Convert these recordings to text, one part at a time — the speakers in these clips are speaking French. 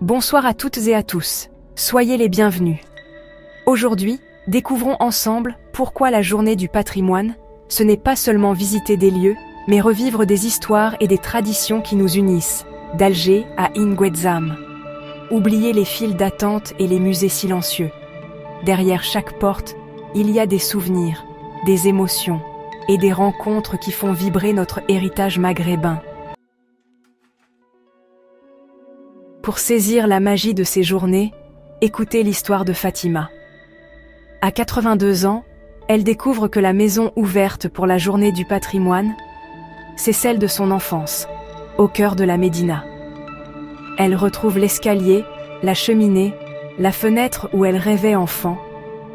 Bonsoir à toutes et à tous, soyez les bienvenus. Aujourd'hui, découvrons ensemble pourquoi la journée du patrimoine, ce n'est pas seulement visiter des lieux, mais revivre des histoires et des traditions qui nous unissent, d'Alger à Inguezam. Oubliez les files d'attente et les musées silencieux. Derrière chaque porte, il y a des souvenirs, des émotions et des rencontres qui font vibrer notre héritage maghrébin. Pour saisir la magie de ces journées, écoutez l'histoire de Fatima. À 82 ans, elle découvre que la maison ouverte pour la journée du patrimoine, c'est celle de son enfance, au cœur de la Médina. Elle retrouve l'escalier, la cheminée, la fenêtre où elle rêvait enfant,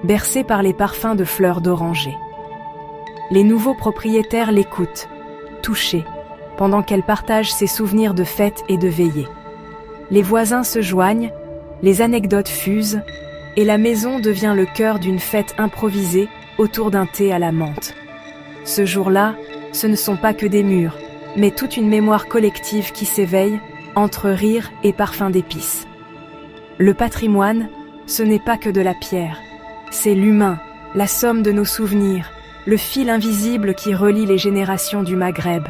bercée par les parfums de fleurs d'oranger. Les nouveaux propriétaires l'écoutent, touchés, pendant qu'elle partage ses souvenirs de fêtes et de veillées. Les voisins se joignent, les anecdotes fusent, et la maison devient le cœur d'une fête improvisée autour d'un thé à la menthe. Ce jour-là, ce ne sont pas que des murs, mais toute une mémoire collective qui s'éveille entre rire et parfum d'épices. Le patrimoine, ce n'est pas que de la pierre, c'est l'humain, la somme de nos souvenirs, le fil invisible qui relie les générations du Maghreb.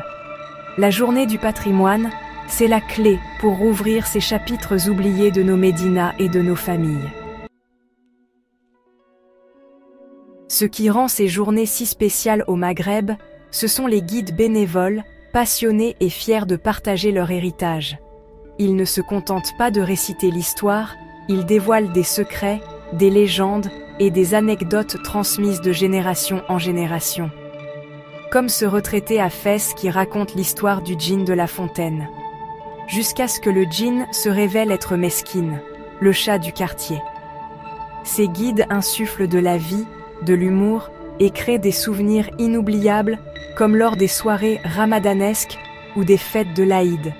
La journée du patrimoine, c'est la clé pour rouvrir ces chapitres oubliés de nos médinas et de nos familles. Ce qui rend ces journées si spéciales au Maghreb, ce sont les guides bénévoles, passionnés et fiers de partager leur héritage. Ils ne se contentent pas de réciter l'histoire, ils dévoilent des secrets, des légendes et des anecdotes transmises de génération en génération. Comme ce retraité à Fès qui raconte l'histoire du djinn de la fontaine. Jusqu'à ce que le djinn se révèle être Mesquine, le chat du quartier. Ces guides insufflent de la vie, de l'humour et créent des souvenirs inoubliables comme lors des soirées ramadanesques ou des fêtes de l'Aïd.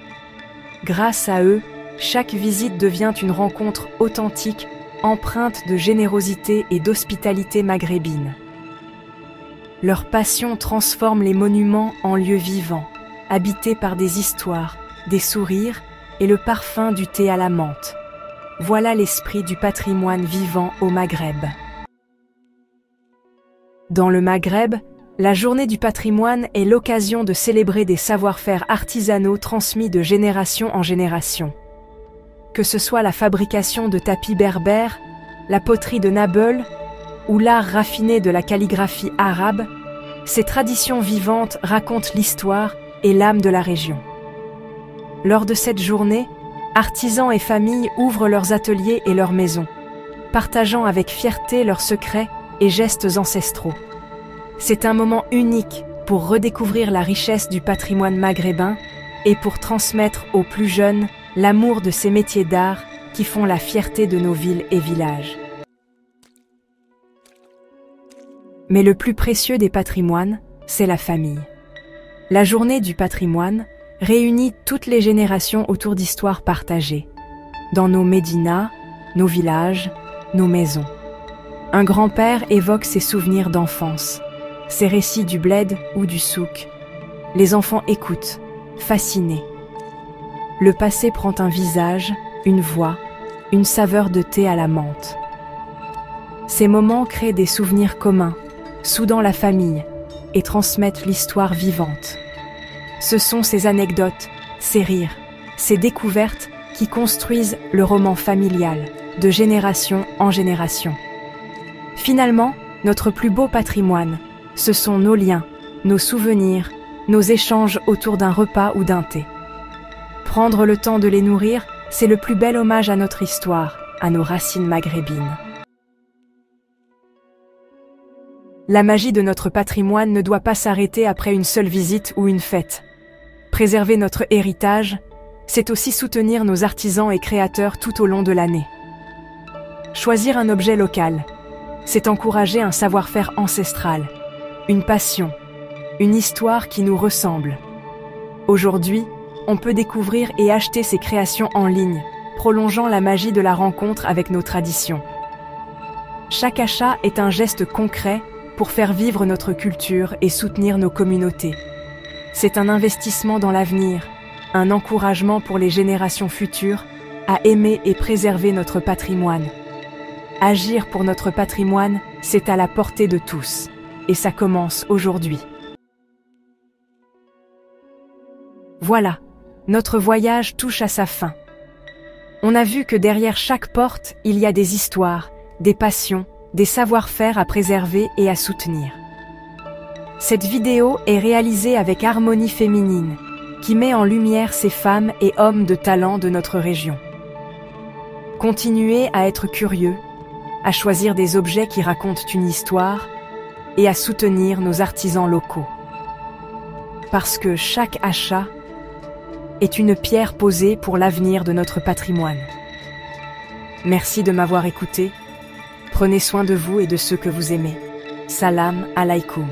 Grâce à eux, chaque visite devient une rencontre authentique, empreinte de générosité et d'hospitalité maghrébine. Leur passion transforme les monuments en lieux vivants, habités par des histoires, des sourires et le parfum du thé à la menthe. Voilà l'esprit du patrimoine vivant au Maghreb. Dans le Maghreb, la journée du patrimoine est l'occasion de célébrer des savoir-faire artisanaux transmis de génération en génération. Que ce soit la fabrication de tapis berbères, la poterie de Nabeul ou l'art raffiné de la calligraphie arabe, ces traditions vivantes racontent l'histoire et l'âme de la région. Lors de cette journée, artisans et familles ouvrent leurs ateliers et leurs maisons, partageant avec fierté leurs secrets et gestes ancestraux. C'est un moment unique pour redécouvrir la richesse du patrimoine maghrébin et pour transmettre aux plus jeunes l'amour de ces métiers d'art qui font la fierté de nos villes et villages. Mais le plus précieux des patrimoines, c'est la famille. La journée du patrimoine réunit toutes les générations autour d'histoires partagées, dans nos médinas, nos villages, nos maisons. Un grand-père évoque ses souvenirs d'enfance, ses récits du bled ou du souk. Les enfants écoutent, fascinés. Le passé prend un visage, une voix, une saveur de thé à la menthe. Ces moments créent des souvenirs communs, soudant la famille et transmettent l'histoire vivante. Ce sont ces anecdotes, ces rires, ces découvertes qui construisent le roman familial, de génération en génération. Finalement, notre plus beau patrimoine, ce sont nos liens, nos souvenirs, nos échanges autour d'un repas ou d'un thé. Prendre le temps de les nourrir, c'est le plus bel hommage à notre histoire, à nos racines maghrébines. La magie de notre patrimoine ne doit pas s'arrêter après une seule visite ou une fête. Préserver notre héritage, c'est aussi soutenir nos artisans et créateurs tout au long de l'année. Choisir un objet local, c'est encourager un savoir-faire ancestral, une passion, une histoire qui nous ressemble. Aujourd'hui, on peut découvrir et acheter ces créations en ligne, prolongeant la magie de la rencontre avec nos traditions. Chaque achat est un geste concret pour faire vivre notre culture et soutenir nos communautés. C'est un investissement dans l'avenir, un encouragement pour les générations futures à aimer et préserver notre patrimoine. Agir pour notre patrimoine, c'est à la portée de tous, et ça commence aujourd'hui. Voilà, notre voyage touche à sa fin. On a vu que derrière chaque porte, il y a des histoires, des passions, des savoir-faire à préserver et à soutenir. Cette vidéo est réalisée avec Harmonie Féminine, qui met en lumière ces femmes et hommes de talent de notre région. Continuez à être curieux, à choisir des objets qui racontent une histoire et à soutenir nos artisans locaux. Parce que chaque achat est une pierre posée pour l'avenir de notre patrimoine. Merci de m'avoir écouté. Prenez soin de vous et de ceux que vous aimez. Salam alaikum.